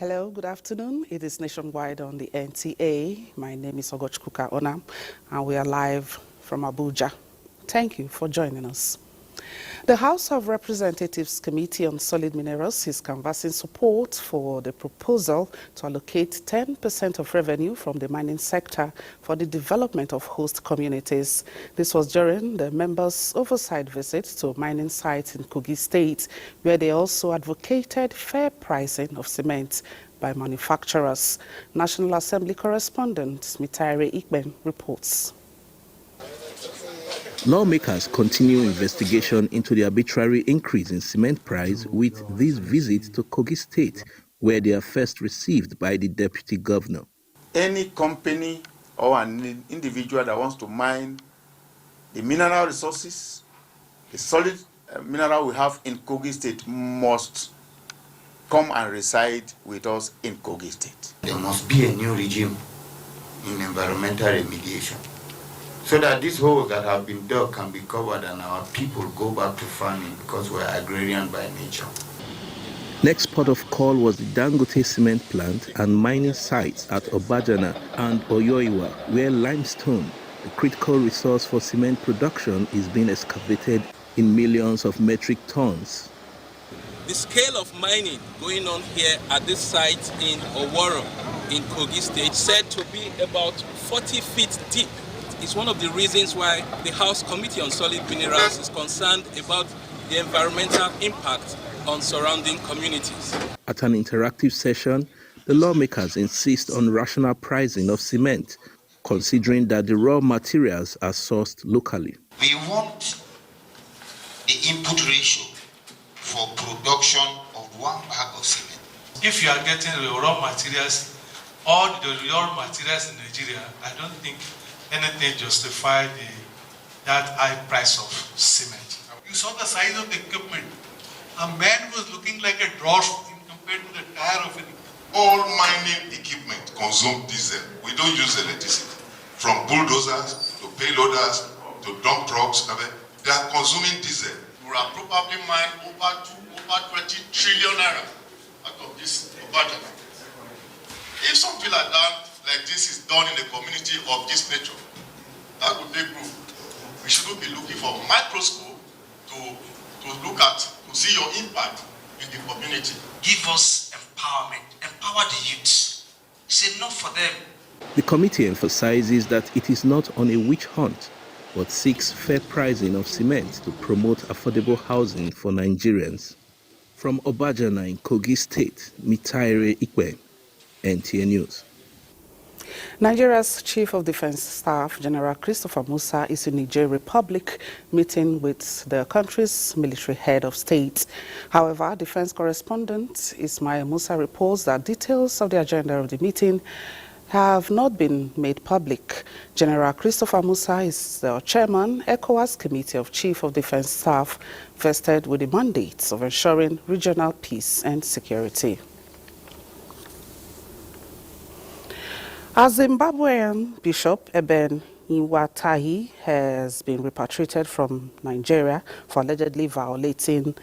Hello, good afternoon. It is Nationwide on the NTA. My name is Ogochkuka Onam, and we are live from Abuja. Thank you for joining us. The House of Representatives Committee on Solid Minerals is canvassing support for the proposal to allocate 10% of revenue from the mining sector for the development of host communities. This was during the members' oversight visit to mining sites in Kogi State, where they also advocated fair pricing of cement by manufacturers. National Assembly correspondent Mitare Ikben reports. Lawmakers continue investigation into the arbitrary increase in cement price with this visit to Kogi State, where they are first received by the Deputy Governor. Any company or an individual that wants to mine the mineral resources, the solid mineral we have in Kogi State, must come and reside with us in Kogi State. There must be a new regime in environmental remediation, so that these holes that have been dug can be covered and our people go back to farming, because we're agrarian by nature. Next port of call was the Dangote cement plant and mining sites at Obajana and Oyoiwa, where limestone, the critical resource for cement production, is being excavated in millions of metric tons. The scale of mining going on here at this site in Oworo in Kogi State said to be about 40 feet deep. It's one of the reasons why the House Committee on Solid Minerals is concerned about the environmental impact on surrounding communities. At an interactive session, the lawmakers insist on rational pricing of cement, considering that the raw materials are sourced locally. We want the input ratio for production of 1 bag of cement. If you are getting the raw materials, all the raw materials in Nigeria, I don't think anything justify that high price of cement. You saw the size of the equipment. A man was looking like a dwarf compared to the tire of an. All mining equipment consume diesel. We don't use electricity. From bulldozers to payloaders to dump trucks, they are consuming diesel. We have probably mined over 20 trillion naira out of this budget. If something like this is done in a community of this nature, that would take proof. We shouldn't be looking for a microscope to look at, to see your impact in the community. Give us empowerment, empower the youths. It's enough for them. The committee emphasizes that it is not on a witch hunt, but seeks fair pricing of cement to promote affordable housing for Nigerians. From Obajana in Kogi State, Mitare Ikwe, NTA News. Nigeria's Chief of Defense Staff, General Christopher Musa, is in Niger Republic meeting with the country's military head of state. However, defense correspondent Ismail Musa reports that details of the agenda of the meeting have not been made public. General Christopher Musa is the chairman, ECOWAS Committee of Chief of Defense Staff, vested with the mandates of ensuring regional peace and security. A Zimbabwean Bishop Eben Iwatahi has been repatriated from Nigeria for allegedly violating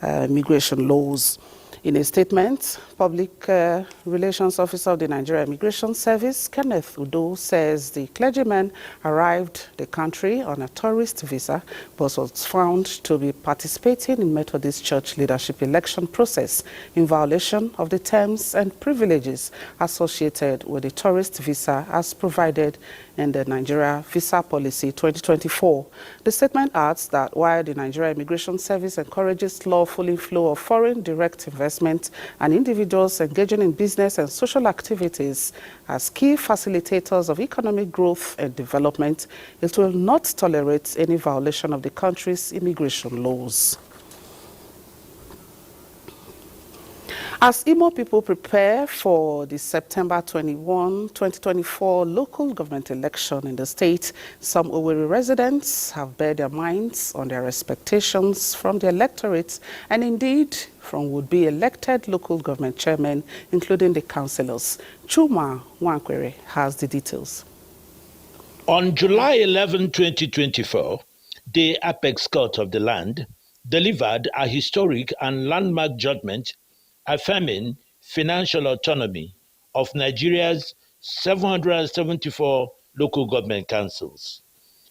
immigration laws. In a statement, Public Relations Officer of the Nigerian Immigration Service, Kenneth Udo, says the clergyman arrived the country on a tourist visa but was found to be participating in Methodist Church leadership election process in violation of the terms and privileges associated with the tourist visa as provided in the Nigeria Visa Policy 2024. The statement adds that while the Nigerian Immigration Service encourages lawful inflow of foreign direct investment and individuals engaging in business and social activities as key facilitators of economic growth and development, it will not tolerate any violation of the country's immigration laws. As Imo people prepare for the September 21, 2024 local government election in the state, some Owerri residents have bared their minds on their expectations from the electorate and indeed from would-be elected local government chairmen, including the councillors. Chuma Wankwere has the details. On July 11, 2024, the apex court of the land delivered a historic and landmark judgment affirming financial autonomy of Nigeria's 774 local government councils.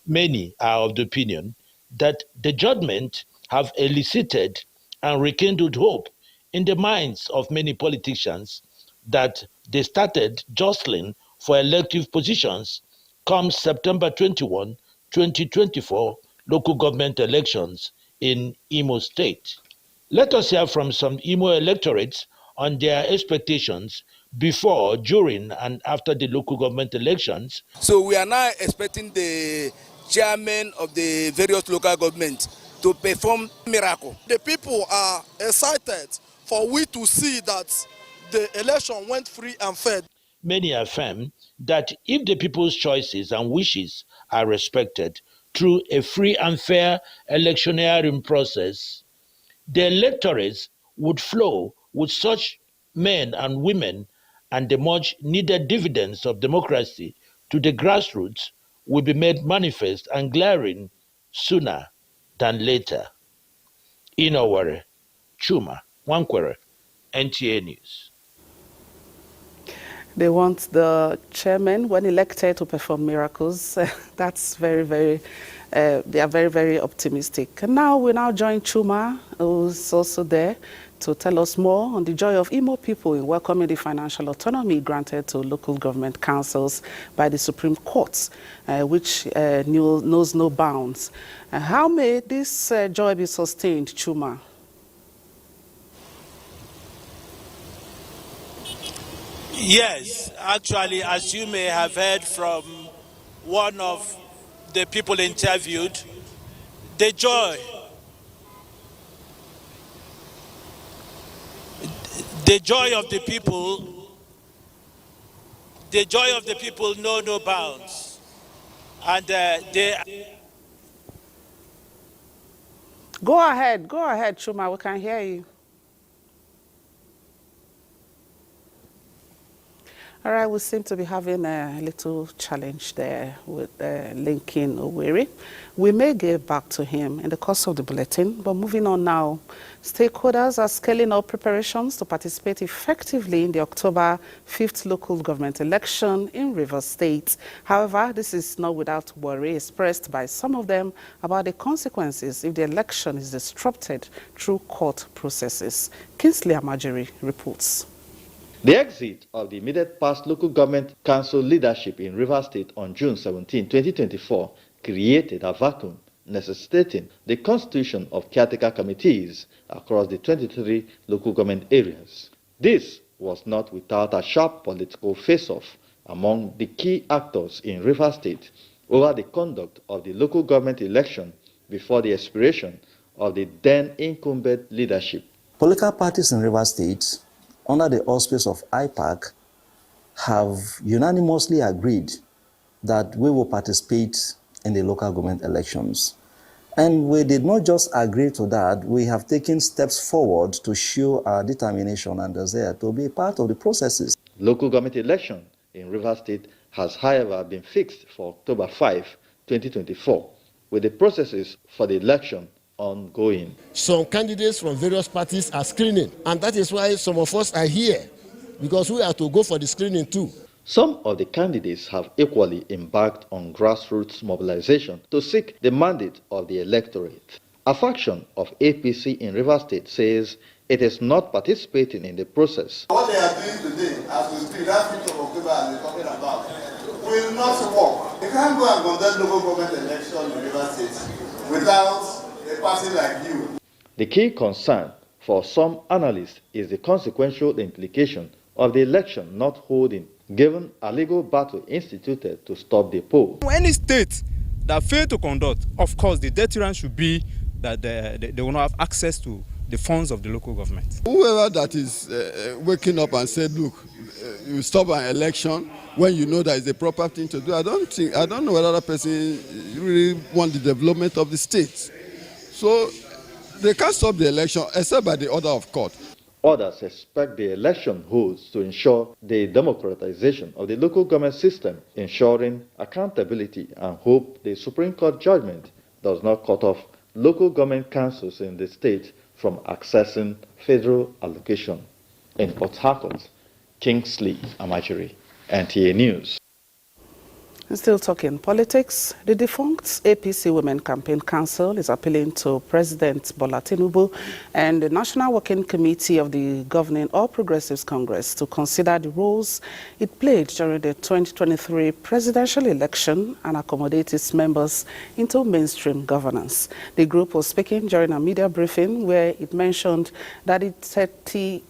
Many are of the opinion that the judgment have elicited and rekindled hope in the minds of many politicians that they started jostling for elective positions come September 21, 2024 local government elections in Imo State. Let us hear from some Imo electorates on their expectations before, during, and after the local government elections. So we are now expecting the chairman of the various local governments to perform miracle. The people are excited for we to see that the election went free and fair. Many affirm that if the people's choices and wishes are respected through a free and fair electioneering process, the electorates would flow with such men and women, and the much needed dividends of democracy to the grassroots will be made manifest and glaring sooner than later. Inauguration, Chuma, Wankwere, NTA News. They want the chairman, when elected, to perform miracles. That's very, very, they are very, very optimistic. And now we join Chuma, who's also there, to tell us more on the joy of Imo people in welcoming the financial autonomy granted to local government councils by the Supreme Court, which knows no bounds. How may this joy be sustained, Chuma? Yes, actually, as you may have heard from one of the people interviewed, the joy of the people know no bounds, and Go ahead, Chuma, we can hear you. All right, we seem to be having a little challenge there with linking Owerri. We may get back to him in the course of the bulletin, but moving on now. Stakeholders are scaling up preparations to participate effectively in the October 5th local government election in Rivers State. However, this is not without worry expressed by some of them about the consequences if the election is disrupted through court processes. Kingsley Amajiri reports. The exit of the immediate past local government council leadership in Rivers State on June 17, 2024 created a vacuum necessitating the constitution of caretaker committees across the 23 local government areas. This was not without a sharp political face-off among the key actors in Rivers State over the conduct of the local government election before the expiration of the then incumbent leadership. Political parties in Rivers State, under the auspice of IPAC, have unanimously agreed that we will participate in the local government elections. And we did not just agree to that, we have taken steps forward to show our determination and desire to be part of the processes. Local government election in Rivers State has, however, been fixed for October 5, 2024, with the processes for the election ongoing. Some candidates from various parties are screening, and that is why some of us are here, because we have to go for the screening too. Some of the candidates have equally embarked on grassroots mobilization to seek the mandate of the electorate. A faction of APC in Rivers State says it is not participating in the process. What they are doing today, as we speak, that 5th of October, as we're talking about, will not work. You can't go and conduct local government election in Rivers State without a person like you. The key concern for some analysts is the consequential implication of the election not holding, given a legal battle instituted to stop the poll. Any state that fail to conduct, of course, the deterrent should be that they will not have access to the funds of the local government. Whoever that is waking up and said, look, you stop an election when you know that is the proper thing to do, I don't know whether that person really want the development of the state. So they can't stop the election except by the order of court. Others expect the election holds to ensure the democratization of the local government system, ensuring accountability, and hope the Supreme Court judgment does not cut off local government councils in the state from accessing federal allocation. In Port Harcourt, Kingsley Amajiri, NTA News. Still talking politics, the defunct APC Women Campaign Council is appealing to President Bola Tinubu and the National Working Committee of the governing All Progressives Congress to consider the roles it played during the 2023 presidential election and accommodate its members into mainstream governance. The group was speaking during a media briefing where it mentioned that its 30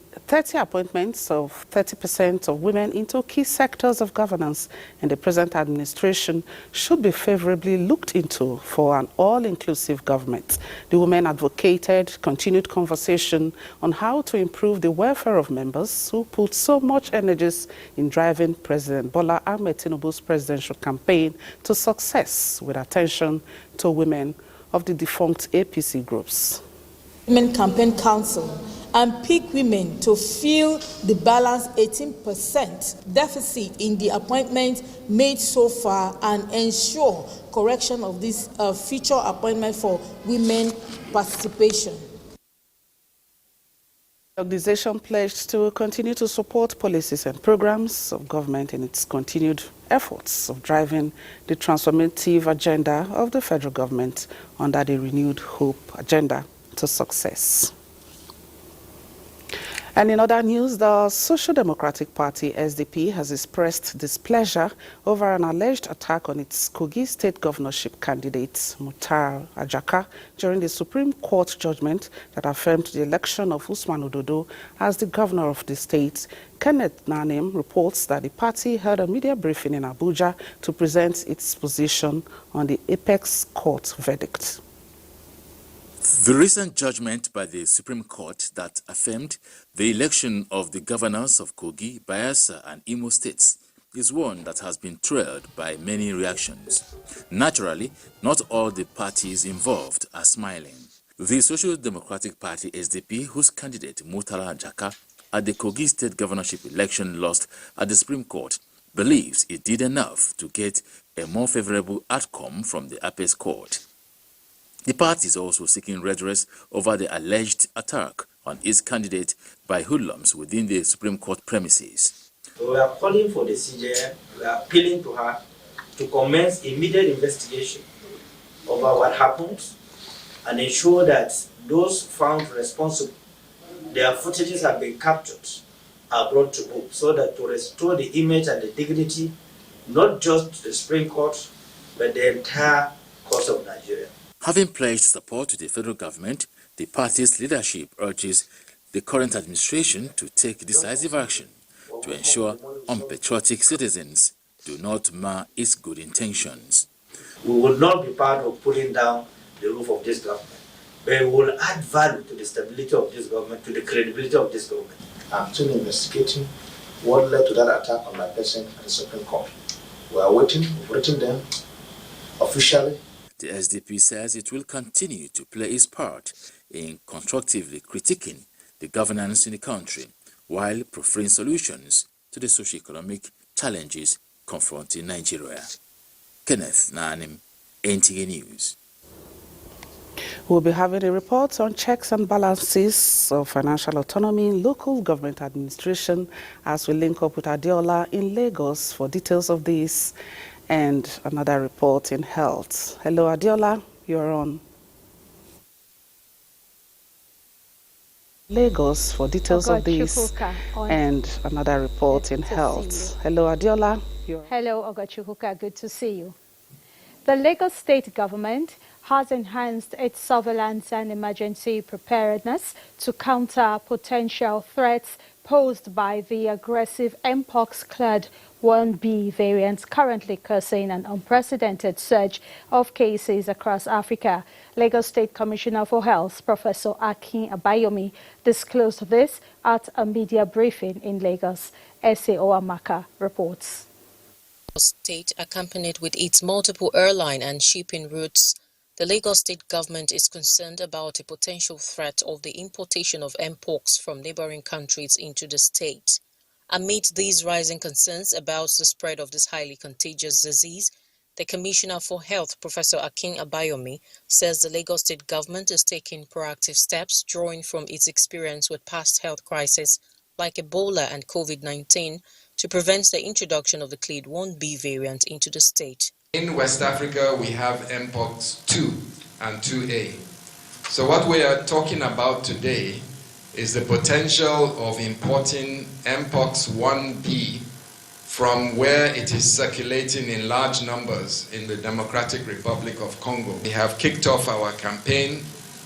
appointments of 30% of women into key sectors of governance in the present administration should be favorably looked into for an all-inclusive government. The women advocated continued conversation on how to improve the welfare of members who put so much energies in driving President Bola Ahmed Tinubu's presidential campaign to success, with attention to women of the defunct APC groups. Women Campaign Council and pick women to fill the balanced 18% deficit in the appointments made so far and ensure correction of this future appointment for women participation. The organization pledged to continue to support policies and programs of government in its continued efforts of driving the transformative agenda of the federal government under the renewed hope agenda to success. And in other news, the Social Democratic Party, SDP, has expressed displeasure over an alleged attack on its Kogi State governorship candidate, Mutar Ajaka, during the Supreme Court judgment that affirmed the election of Usman Ododo as the governor of the state. Kenneth Nanim reports that the party held a media briefing in Abuja to present its position on the Apex Court verdict. The recent judgment by the Supreme Court that affirmed the election of the governors of Kogi, Bayelsa and Imo states is one that has been trailed by many reactions. Naturally, not all the parties involved are smiling. The Social Democratic Party SDP, whose candidate Murtala Ajaka at the Kogi State governorship election lost at the Supreme Court, believes it did enough to get a more favorable outcome from the Apex Court. The party is also seeking redress over the alleged attack on its candidate by hoodlums within the Supreme Court premises. So we are calling for the CJN, we are appealing to her to commence immediate investigation over what happened and ensure that those found responsible, their footages have been captured, are brought to book, so that to restore the image and the dignity, not just the Supreme Court, but the entire course of Nigeria. Having pledged support to the federal government, the party's leadership urges the current administration to take decisive action to ensure unpatriotic citizens do not mar its good intentions. We will not be part of pulling down the roof of this government, but we will add value to the stability of this government, to the credibility of this government. I'm still investigating what led to that attack on my person at the Supreme Court. We are waiting, we've written them officially. The SDP says it will continue to play its part in constructively critiquing the governance in the country while proffering solutions to the socio-economic challenges confronting Nigeria. Kenneth Nanim, NTA News. We'll be having a report on checks and balances of financial autonomy in local government administration as we link up with Adiola in Lagos for details of this and another report in health. Hello, Adiola, you're on. Lagos for details of this and another report in health. Hello, Adiola. Hello, Ogachukuka. Good to see you. The Lagos state government has enhanced its surveillance and emergency preparedness to counter potential threats posed by the aggressive Mpox-clad 1B variant currently causing an unprecedented surge of cases across Africa. Lagos State Commissioner for Health, Professor Akin Abayomi, disclosed this at a media briefing in Lagos. S.A. Amaka reports. State, accompanied with its multiple airline and shipping routes, the Lagos state government is concerned about a potential threat of the importation of Mpox from neighboring countries into the state. Amid these rising concerns about the spread of this highly contagious disease, the Commissioner for Health, Professor Akin Abayomi, says the Lagos state government is taking proactive steps drawing from its experience with past health crises like Ebola and COVID-19, to prevent the introduction of the clade 1B variant into the state. In West Africa, we have Mpox 2 and 2A. So what we are talking about today is the potential of importing Mpox 1B from where it is circulating in large numbers in the Democratic Republic of Congo. We have kicked off our campaign.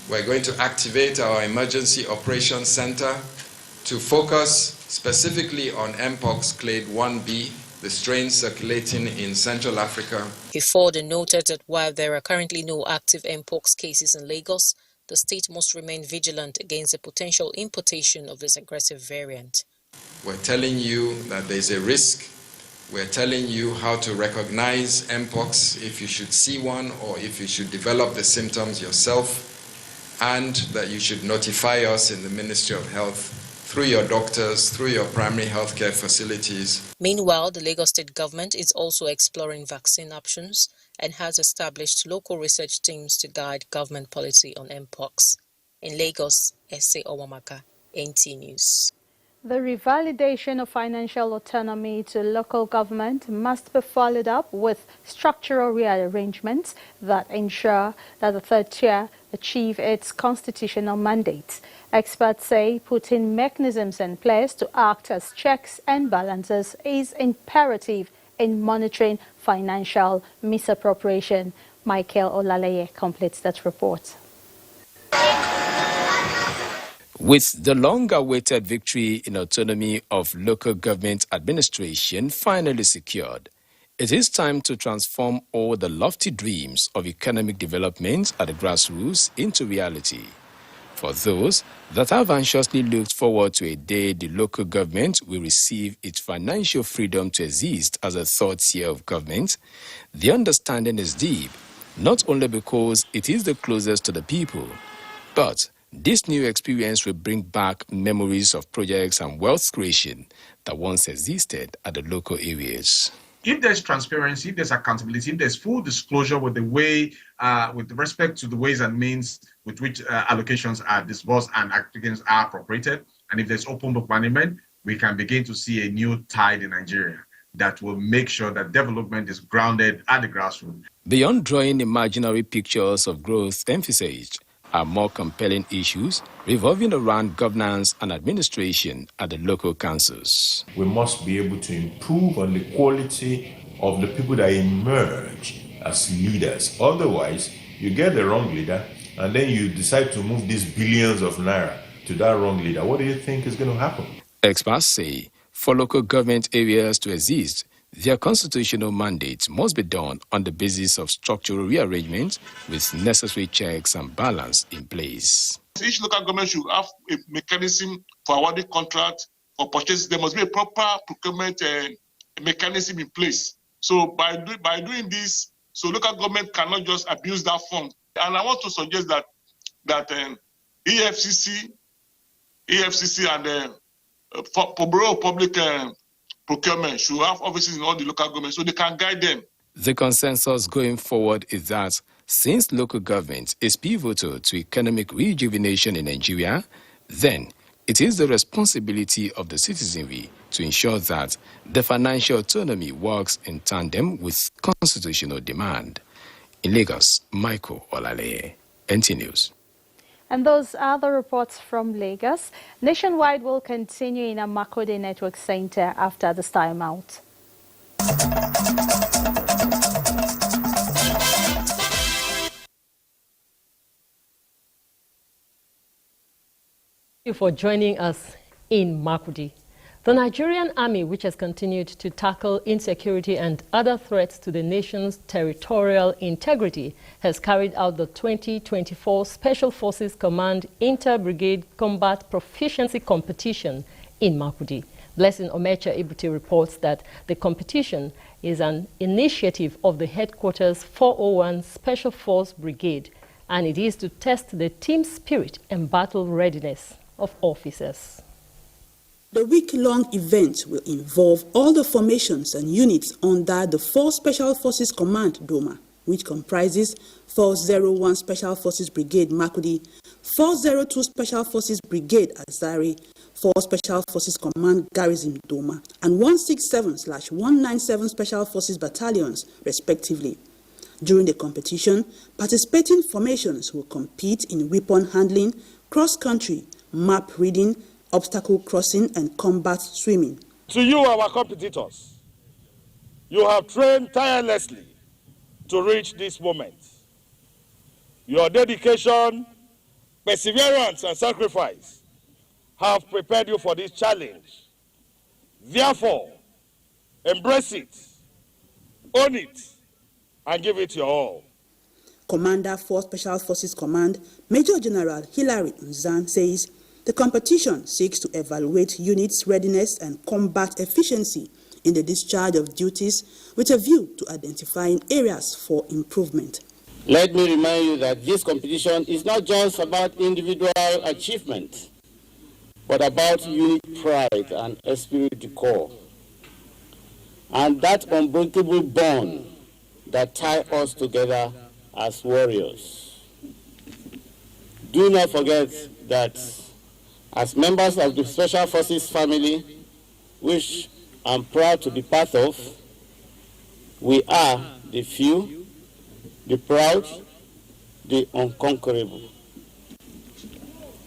We're going to activate our Emergency Operations Center to focus specifically on Mpox clade 1B, the strain circulating in Central Africa. He further noted that while there are currently no active Mpox cases in Lagos, the state must remain vigilant against the potential importation of this aggressive variant. We're telling you that there's a risk. We're telling you how to recognize Mpox if you should see one or if you should develop the symptoms yourself, and that you should notify us in the Ministry of Health through your doctors, through your primary healthcare facilities. Meanwhile, the Lagos state government is also exploring vaccine options and has established local research teams to guide government policy on Mpox. In Lagos, S.A. Owamaka, NTA News. The revalidation of financial autonomy to local government must be followed up with structural rearrangements that ensure that the third tier achieve its constitutional mandate. Experts say putting mechanisms in place to act as checks and balances is imperative in monitoring financial misappropriation. Michael Olaleye completes that report. With the long-awaited victory in autonomy of local government administration finally secured, it is time to transform all the lofty dreams of economic development at the grassroots into reality. For those that have anxiously looked forward to a day the local government will receive its financial freedom to exist as a third tier of government, the understanding is deep, not only because it is the closest to the people, but this new experience will bring back memories of projects and wealth creation that once existed at the local areas. If there's transparency, if there's accountability, if there's full disclosure with the way, with respect to the ways and means with which allocations are disbursed and applicants are appropriated, and if there's open book management, we can begin to see a new tide in Nigeria that will make sure that development is grounded at the grassroots. Beyond drawing imaginary pictures of growth emphasized are more compelling issues revolving around governance and administration at the local councils. We must be able to improve on the quality of the people that emerge as leaders. Otherwise, you get the wrong leader and then you decide to move these billions of naira to that wrong leader. What do you think is going to happen? Experts say for local government areas to exist, their constitutional mandates must be done on the basis of structural rearrangement with necessary checks and balance in place. Each local government should have a mechanism for awarding contracts for purchases. There must be a proper procurement mechanism in place. So by doing this, so local government cannot just abuse that fund. And I want to suggest that EFCC and for Bureau of Public Procurement should have offices in all the local governments so they can guide them. The consensus going forward is that since local government is pivotal to economic rejuvenation in Nigeria, then it is the responsibility of the citizenry to ensure that the financial autonomy works in tandem with constitutional demand. In Lagos, Michael Olaleye, NTA News. And those are the reports from Lagos. Nationwide will continue in a Makurdi Network Center after this time out. Thank you for joining us in Makurdi. The Nigerian army, which has continued to tackle insecurity and other threats to the nation's territorial integrity, has carried out the 2024 Special Forces Command Inter-Brigade Combat Proficiency Competition in Makurdi. Blessing Omecha Ibute reports that the competition is an initiative of the Headquarters 401 Special Force Brigade, and it is to test the team spirit and battle readiness of officers. The week-long event will involve all the formations and units under the 4 Special Forces Command DOMA, which comprises Force 01 Special Forces Brigade Makurdi, 402 Special Forces Brigade Azari, 4 Special Forces Command Garrison Doma, and 167/197 Special Forces Battalions, respectively. During the competition, participating formations will compete in weapon handling, cross-country, map reading, obstacle crossing, and combat swimming. To you, our competitors, you have trained tirelessly to reach this moment. Your dedication, perseverance, and sacrifice have prepared you for this challenge. Therefore, embrace it, own it, and give it your all. Commander 4 Special Forces Command, Major General Hilary Nzan, says the competition seeks to evaluate units' readiness and combat efficiency in the discharge of duties with a view to identifying areas for improvement. Let me remind you that this competition is not just about individual achievement, but about unit pride and esprit de corps, and that unbreakable bond that tie us together as warriors. Do not forget that as members of the Special Forces family, which I'm proud to be part of, we are the few, the proud, the unconquerable.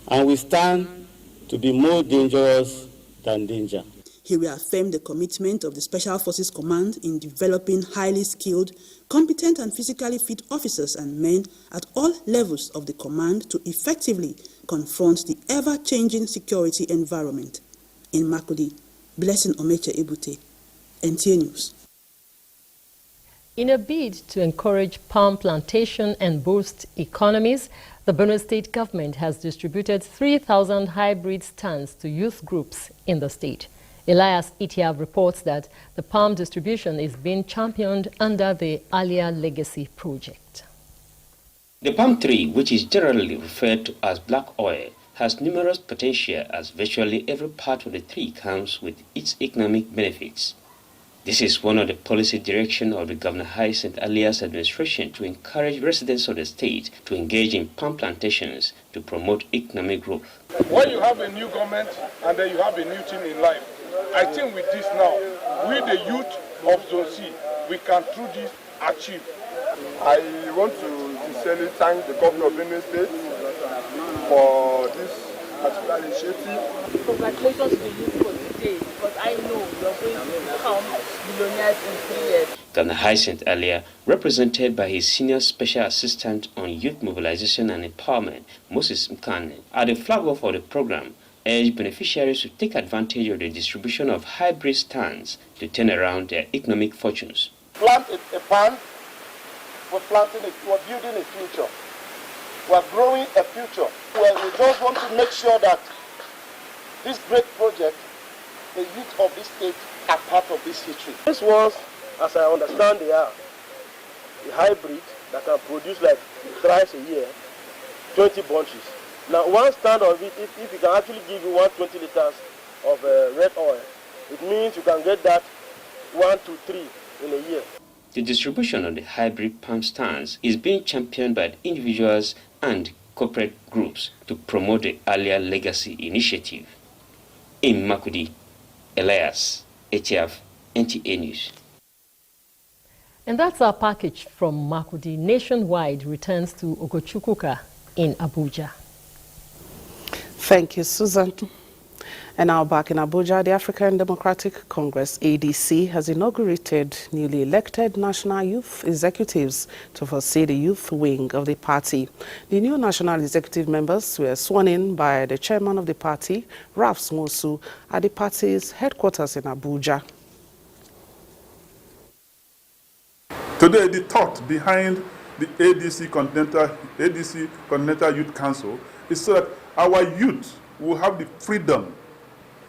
And we stand to be more dangerous than danger. He reaffirmed the commitment of the Special Forces Command in developing highly skilled, competent and physically fit officers and men at all levels of the command to effectively confront the ever-changing security environment. In Makurdi, Blessing Omeche Ebute, NTA News. In a bid to encourage palm plantation and boost economies, the Borno State government has distributed 3,000 hybrid stands to youth groups in the state. Elias Itiab reports that the palm distribution is being championed under the Alia Legacy project. The palm tree, which is generally referred to as black oil, has numerous potential as virtually every part of the tree comes with its economic benefits. This is one of the policy directions of the Governor Hyacinth Alia's administration to encourage residents of the state to engage in palm plantations to promote economic growth. When you have a new government and then you have a new thing in life, I think with this now, we the youth of Zone C, we can through this achieve. I want to sincerely thank the governor of Benue State for this particular initiative. Congratulations to the youth for today, because I know you're going to become millionaires in 3 years. Governor Hyacinth Alia, represented by his senior special assistant on youth mobilization and empowerment, Moses Mkane, at the flag off of the program, urged beneficiaries to take advantage of the distribution of hybrid stands to turn around their economic fortunes. Plant a plant, we're building a future. We're growing a future. We just want to make sure that this great project, the youth of this state are part of this history. This ones, as I understand, they are a hybrid that can produce like thrice a year, 20 bunches. Now, one stand of it, if it can actually give you 120 liters of red oil, it means you can get that 1 to 3 in a year. The distribution of the hybrid palm stands is being championed by individuals and corporate groups to promote the Alia Legacy initiative. In Makurdi, Elias, ATF, NTA News. And that's our package from Makurdi. Nationwide returns to Ogochukwuka in Abuja. Thank you, Susan. And now back in Abuja, the African Democratic Congress, ADC, has inaugurated newly elected national youth executives to foresee the youth wing of the party. The new national executive members were sworn in by the chairman of the party, Ralph Smosu, at the party's headquarters in Abuja. Today, the thought behind the ADC Continental Youth Council is so that our youth will have the freedom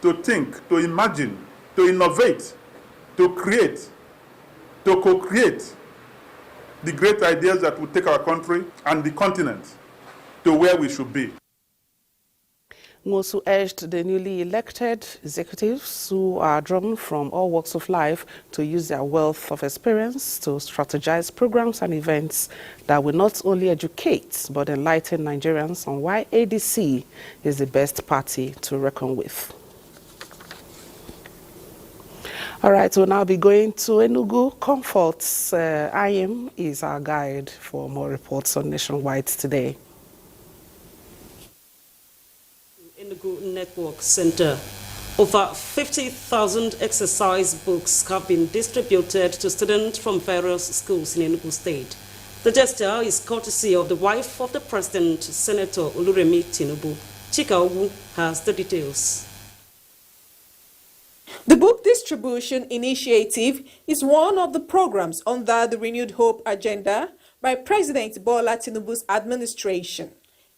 to think, to imagine, to innovate, to create, to co-create the great ideas that will take our country and the continent to where we should be. Nwosu urged the newly elected executives who are drawn from all walks of life to use their wealth of experience to strategize programs and events that will not only educate but enlighten Nigerians on why ADC is the best party to reckon with. All right, we'll now be going to Enugu. Comforts Ayim is our guide for more reports on Nationwide today. Enugu Network Center. Over 50,000 exercise books have been distributed to students from various schools in Enugu State. The gesture is courtesy of the wife of the President, Senator Oluremi Tinubu. Chika Ogu has the details. The book distribution initiative is one of the programs under the Renewed Hope agenda by President Bola Tinubu's administration,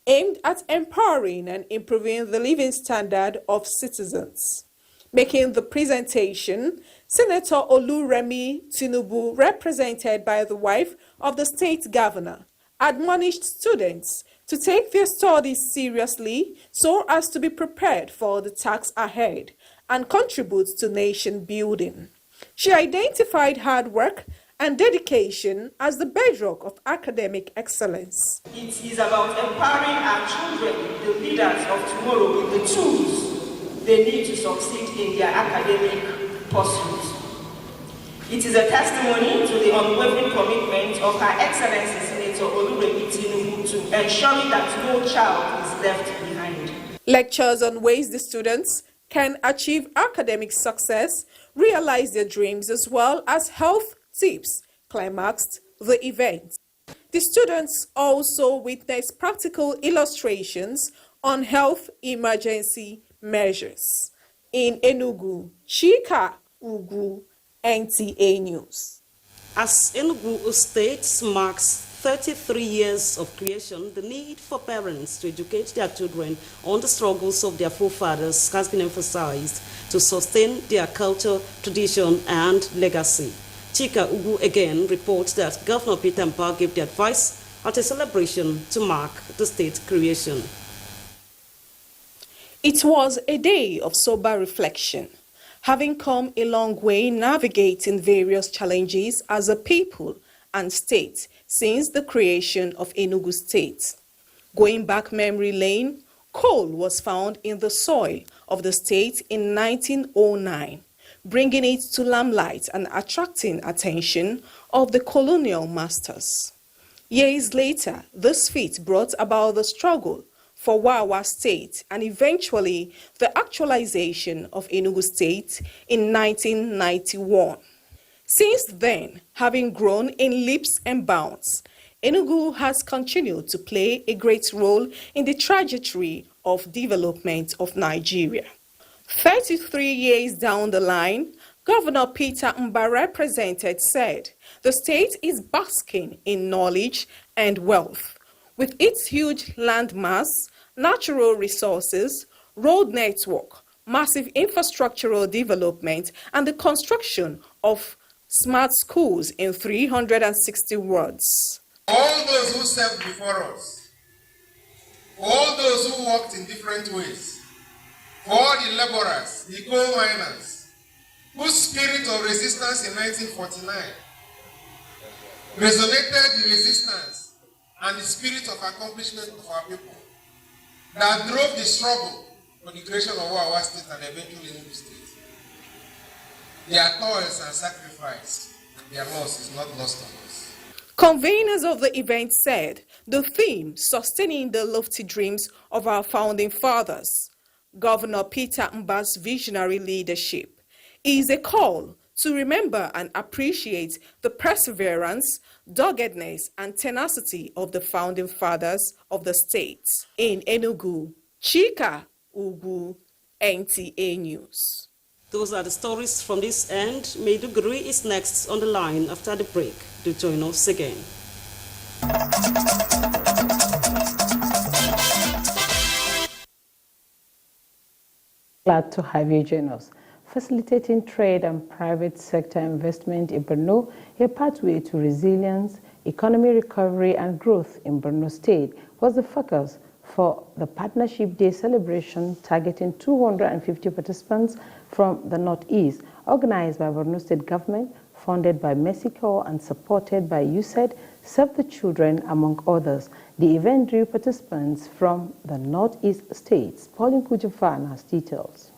aimed at empowering and improving the living standard of citizens. Making the presentation, Senator Oluremi Tinubu, represented by the wife of the state governor, admonished students to take their studies seriously so as to be prepared for the task ahead and contribute to nation building. She identified hard work and dedication as the bedrock of academic excellence. It is about empowering our children, the leaders of tomorrow, with the tools they need to succeed in their academic pursuits. It is a testimony to the unwavering commitment of Her Excellency Senator Oluremi Tinubu to ensuring that no child is left behind. Lectures on ways the students can achieve academic success, realize their dreams, as well as health tips climaxed the event. The students also witnessed practical illustrations on health emergency measures. In Enugu, Chika Ugu, NTA News. As Enugu State marks 33 years of creation, the need for parents to educate their children on the struggles of their forefathers has been emphasized to sustain their culture, tradition, and legacy. Chika Ugu again reports that Governor Peter Mbah gave the advice at a celebration to mark the state creation. It was a day of sober reflection, having come a long way navigating various challenges as a people and state since the creation of Enugu State. Going back memory lane, coal was found in the soil of the state in 1909, bringing it to limelight and attracting attention of the colonial masters. Years later, this feat brought about the struggle for Wawa State and eventually the actualization of Enugu State in 1991. Since then, having grown in leaps and bounds, Enugu has continued to play a great role in the trajectory of development of Nigeria. 33 years down the line, Governor Peter Mbah represented said the state is basking in knowledge and wealth, with its huge landmass, natural resources, road network, massive infrastructural development, and the construction of smart schools in 360 wards. All those who served before us, all those who worked in different ways, all the laborers, the coal miners, whose spirit of resistance in 1949 resonated the resistance and the spirit of accomplishment of our people that drove the struggle for the creation of our state and eventually Enugu State. Their toils and sacrifice and their loss is not lost on us. Conveners of the event said the theme, sustaining the lofty dreams of our founding fathers, Governor Peter Mbah's visionary leadership, is a call to remember and appreciate the perseverance, doggedness, and tenacity of the founding fathers of the state. In Enugu, Chika Ugu, NTA News. Those are the stories from this end. Maiduguri is next on the line after the break. Do join us again. Glad to have you join us. Facilitating trade and private sector investment in Borno, a pathway to resilience, economic recovery and growth in Borno State was the focus for the Partnership Day celebration targeting 250 participants from the Northeast, organized by Borno State Government, funded by Mexico and supported by USAID, Save the Children, among others. The event drew participants from the Northeast states. Pauline Kujafan has details.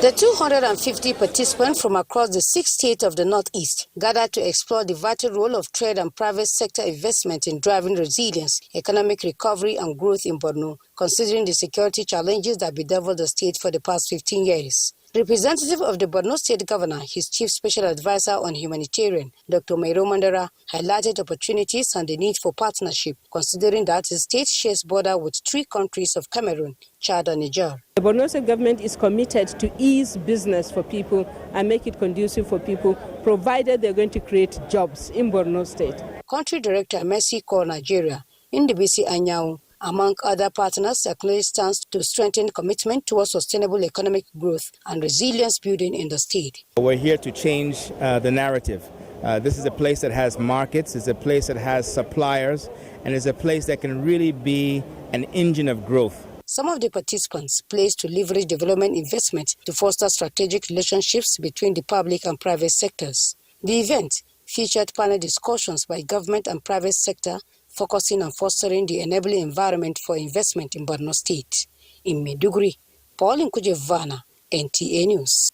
The 250 participants from across the 6 states of the Northeast gathered to explore the vital role of trade and private sector investment in driving resilience, economic recovery and growth in Borno, considering the security challenges that bedeviled the state for the past 15 years. Representative of the Borno State Governor, his Chief Special Advisor on Humanitarian, Dr. Mairo Mandara, highlighted opportunities and the need for partnership, considering that the state shares border with 3 countries of Cameroon, Chad and Niger. The Borno State government is committed to ease business for people and make it conducive for people, provided they're going to create jobs in Borno State. Country Director Mercy Corps Nigeria, Ndibisi Anyao, among other partners, acknowledged stance to strengthen commitment towards sustainable economic growth and resilience building in the state. We're here to change the narrative. This is a place that has markets, it's a place that has suppliers, and it's a place that can really be an engine of growth. Some of the participants pledged to leverage development investment to foster strategic relationships between the public and private sectors. The event featured panel discussions by government and private sector, focusing on fostering the enabling environment for investment in Borno State. In Maiduguri, Pauline Kujevana, NTA News.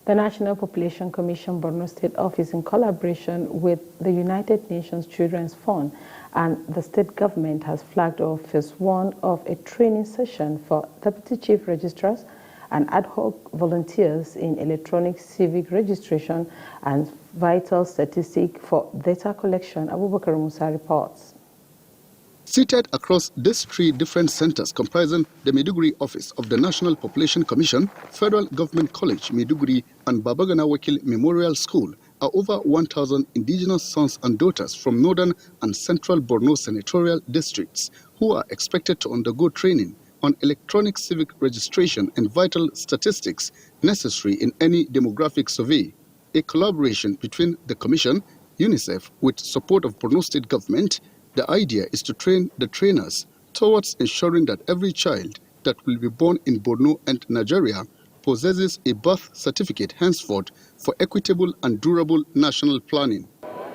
The National Population Commission Borno State Office, in collaboration with the United Nations Children's Fund and the state government, has flagged off phase 1 of a training session for Deputy Chief Registrars and ad hoc volunteers in electronic civic registration and vital statistic for data collection. Abubakar Musa reports. Seated across these 3 different centers comprising the Maiduguri office of the National Population Commission, Federal Government College Maiduguri and Babagana Wakil Memorial School are over 1,000 indigenous sons and daughters from northern and central Borno senatorial districts who are expected to undergo training on electronic civic registration and vital statistics necessary in any demographic survey. A collaboration between the Commission, UNICEF, with support of Borno State Government. The idea is to train the trainers towards ensuring that every child that will be born in Borno and Nigeria possesses a birth certificate henceforth for equitable and durable national planning.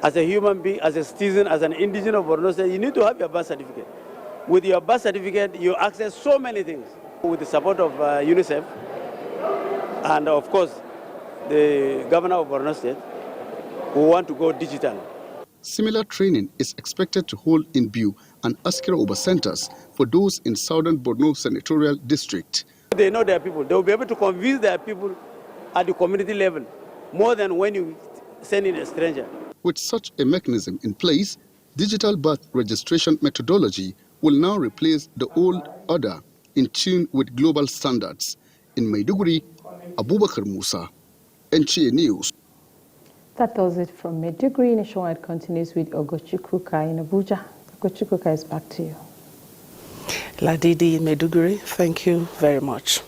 As a human being, as a citizen, as an indigenous of Borno State, you need to have your birth certificate. With your birth certificate, you access so many things. With the support of UNICEF and, of course, the governor of Borno State, who want to go digital. Similar training is expected to hold in Biu and Askira Oba centers for those in southern Borno senatorial district. They know their people. They will be able to convince their people at the community level more than when you send in a stranger. With such a mechanism in place, digital birth registration methodology will now replace the old order in tune with global standards. In Maiduguri, Abubakar Musa, NTA News. That does it from Maiduguri. Nationwide continues with Ogochukwuka in Abuja. Ogochukwuka is back to you. Ladidi in Maiduguri, thank you very much.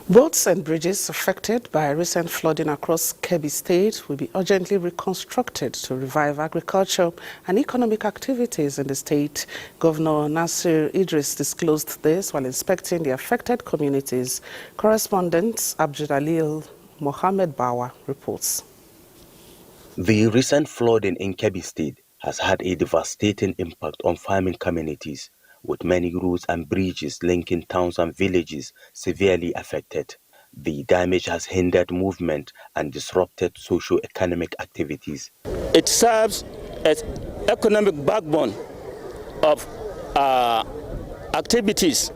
Boats and bridges affected by recent flooding across Kebbi State will be urgently reconstructed to revive agriculture and economic activities in the state. Governor Nasir Idris disclosed this while inspecting the affected communities. Correspondent Abduljalil Mohammed Bawa reports. The recent flooding in Kebbi State has had a devastating impact on farming communities, with many roads and bridges linking towns and villages severely affected. The damage has hindered movement and disrupted socio-economic activities. It serves as economic backbone of activities,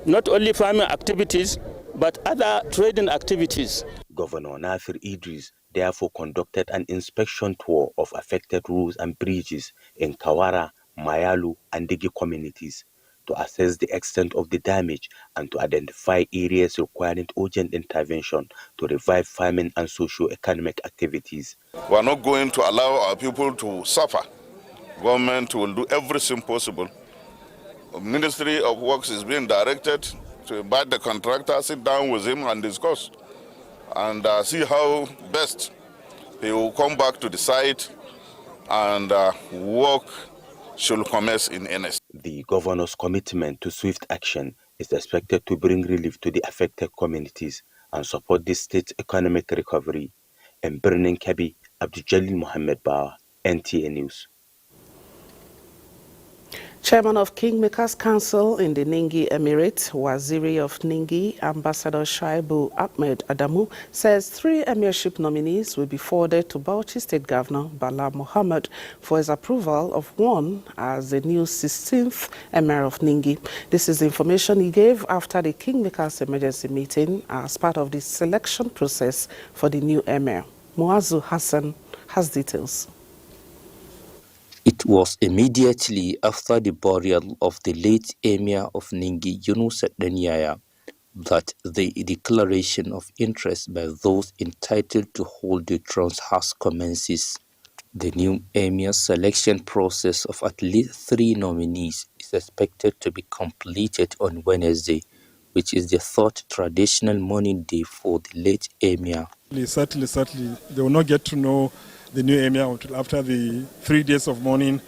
not only farming activities, but other trading activities. Governor Nasir Idris therefore conducted an inspection tour of affected roads and bridges in Kawara, Mayalu, and Digi communities to assess the extent of the damage and to identify areas requiring urgent intervention to revive farming and socio-economic activities. We are not going to allow our people to suffer. Government will do everything possible. The Ministry of Works is being directed to invite the contractor, sit down with him and discuss and see how best he will come back to the site and work should commence in earnest. The governor's commitment to swift action is expected to bring relief to the affected communities and support the state's economic recovery. In Birnin Kebbi, Abdul Mohammed Bawa, NTA News. Chairman of Kingmakers Council in the Ningi Emirate, Waziri of Ningi, Ambassador Shaibu Ahmed Adamu, says 3 emirship nominees will be forwarded to Bauchi State Governor Bala Mohammed for his approval of one as the new 16th Emir of Ningi. This is the information he gave after the Kingmakers emergency meeting as part of the selection process for the new Emir. Muazu Hassan has details. It was immediately after the burial of the late Emir of Ningi, Yunus Danyaya, that the declaration of interest by those entitled to hold the thrones has commences. The new Emir selection process of at least 3 nominees is expected to be completed on Wednesday, which is the 3rd traditional mourning day for the late Emir. Certainly, they will not get to know the new Emir until after the 3 days of mourning,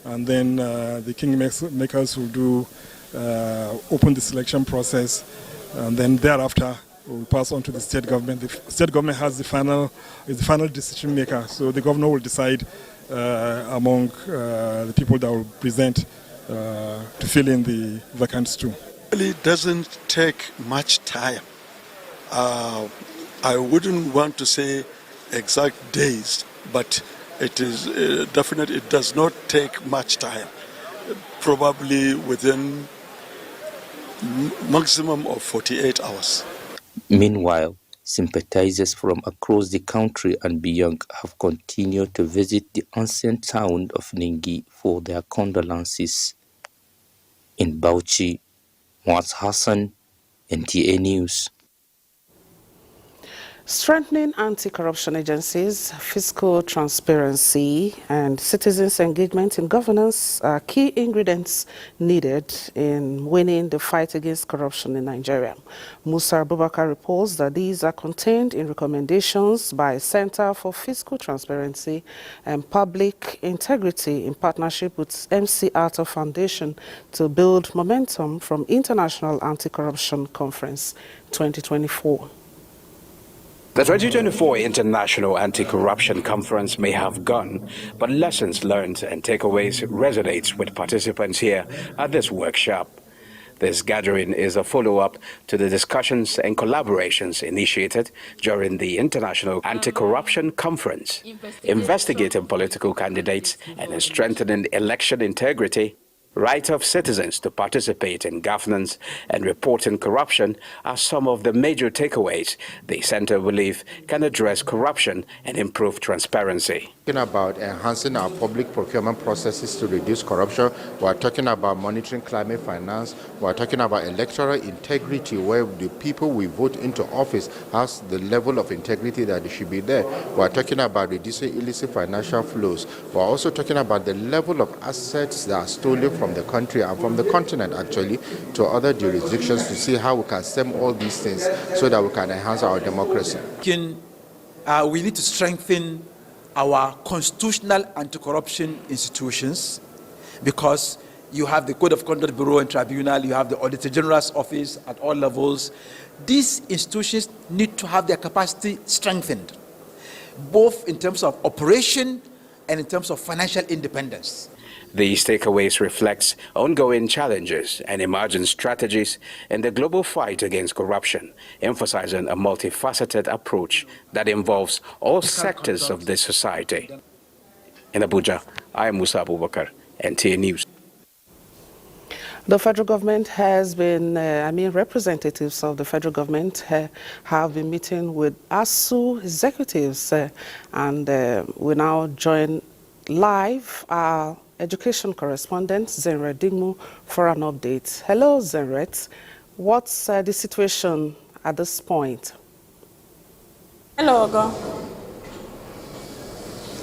and then the Kingmakers will do open the selection process, and then thereafter we'll pass on to the state government. The state government is the final decision maker, so the governor will decide among the people that will present to fill in the vacant stool. It really doesn't take much time. I wouldn't want to say exact days, but it is definitely, it does not take much time. Probably within maximum of 48 hours. Meanwhile, sympathizers from across the country and beyond have continued to visit the ancient town of Ningi for their condolences. In Bauchi, Muaz Hassan, NTA News. Strengthening anti-corruption agencies, fiscal transparency, and citizens' engagement in governance are key ingredients needed in winning the fight against corruption in Nigeria. Musa Abubakar reports that these are contained in recommendations by Center for Fiscal Transparency and Public Integrity in partnership with MC Arthur Foundation to build momentum from International Anti-Corruption Conference 2024. The 2024 International Anti-Corruption Conference may have gone, but lessons learned and takeaways resonate with participants here at this workshop. This gathering is a follow-up to the discussions and collaborations initiated during the International Anti-Corruption Conference, investigating political candidates and strengthening election integrity. Right of citizens to participate in governance and reporting corruption are some of the major takeaways the Center believes can address corruption and improve transparency. Talking about enhancing our public procurement processes to reduce corruption. We're talking about monitoring climate finance. We're talking about electoral integrity, where the people we vote into office has the level of integrity that they should be there. We're talking about reducing illicit financial flows. We're also talking about the level of assets that are stolen from the country and from the continent actually to other jurisdictions, to see how we can stem all these things so that we can enhance our democracy. We need to strengthen our constitutional anti-corruption institutions, because you have the Code of Conduct Bureau and Tribunal, you have the Auditor General's Office at all levels. These institutions need to have their capacity strengthened, both in terms of operation and in terms of financial independence. These takeaways reflect ongoing challenges and emerging strategies in the global fight against corruption, emphasizing a multifaceted approach that involves all sectors of the society. In Abuja, I am Musa Abubakar, NTA News. The federal government has been, representatives of the federal government have been meeting with ASUU executives, and we now join live our education correspondent, Zenret Dingmu, for an update. Hello, Zenret. What's the situation at this point? Hello, Ogo.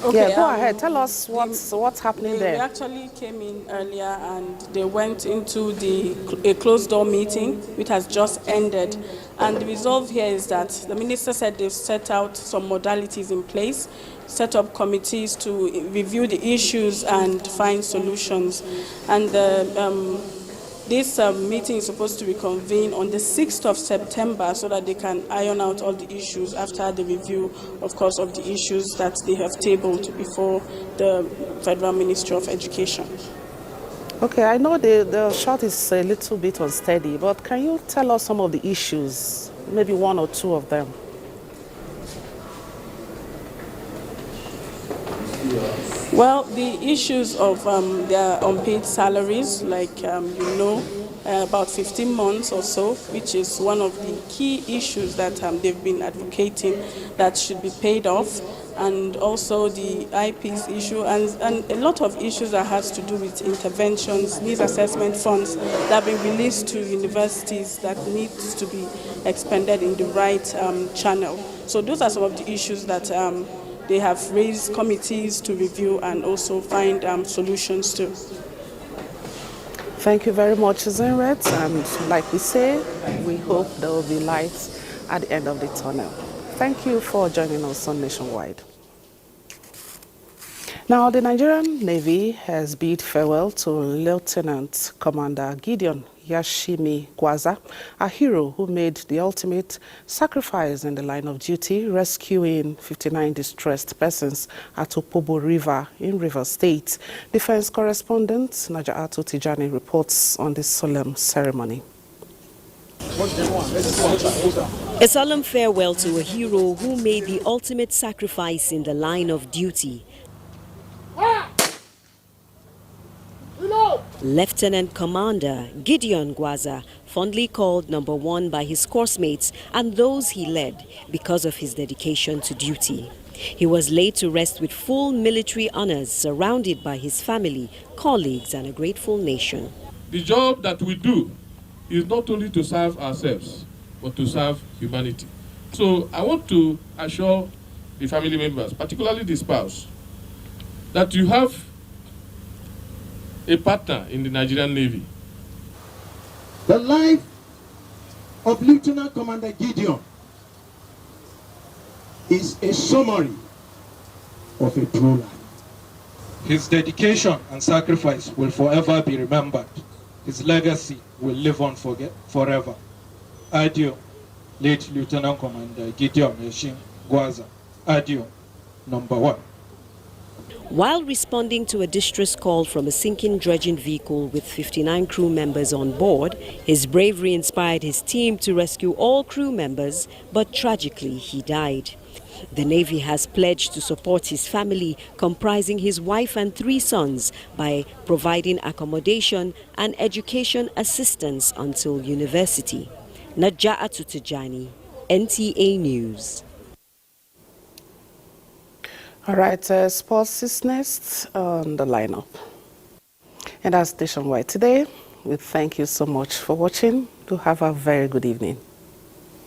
Okay, yeah, go ahead. Tell us what's happening there. They actually came in earlier and they went into a closed-door meeting, which has just ended. And the result here is that the minister said they've set out some modalities in place, set up committees to review the issues and find solutions. And this meeting is supposed to reconvene on the 6th of September so that they can iron out all the issues after the review, of course, of the issues that they have tabled before the Federal Ministry of Education. Okay, I know the shot is a little bit unsteady, but can you tell us some of the issues, maybe one or two of them? Well, the issues of their unpaid salaries, like about 15 months or so, which is one of the key issues that they've been advocating that should be paid off, and also the IP's issue, and a lot of issues that has to do with interventions, needs assessment funds that have been released to universities that needs to be expended in the right channel. So those are some of the issues that they have raised committees to review and also find solutions to. Thank you very much, Emirate. And like we say, we hope there will be light at the end of the tunnel. Thank you for joining us on Nationwide. Now, the Nigerian Navy has bid farewell to Lieutenant Commander Gideon Yashimi Gwaza, a hero who made the ultimate sacrifice in the line of duty, rescuing 59 distressed persons at Opobo River in Rivers State. Defense correspondent Naja'atu Tijani reports on this solemn ceremony. A solemn farewell to a hero who made the ultimate sacrifice in the line of duty. Lieutenant Commander Gideon Gwaza, fondly called number one by his coursemates and those he led because of his dedication to duty. He was laid to rest with full military honors, surrounded by his family, colleagues, and a grateful nation. The job that we do is not only to serve ourselves, but to serve humanity. So I want to assure the family members, particularly the spouse, that you have a partner in the Nigerian Navy. The life of Lieutenant Commander Gideon is a summary of a true life. His dedication and sacrifice will forever be remembered. His legacy will live on forever. Adieu, late Lieutenant Commander Gideon Yashim Gwaza. Adieu, number one. While responding to a distress call from a sinking dredging vehicle with 59 crew members on board, his bravery inspired his team to rescue all crew members, but tragically he died. The Navy has pledged to support his family, comprising his wife and 3 sons, by providing accommodation and education assistance until university. Naja'atu Tijani, NTA News. All right, sports is next on the lineup. And that's Nationwide today. We thank you so much for watching. Do have a very good evening.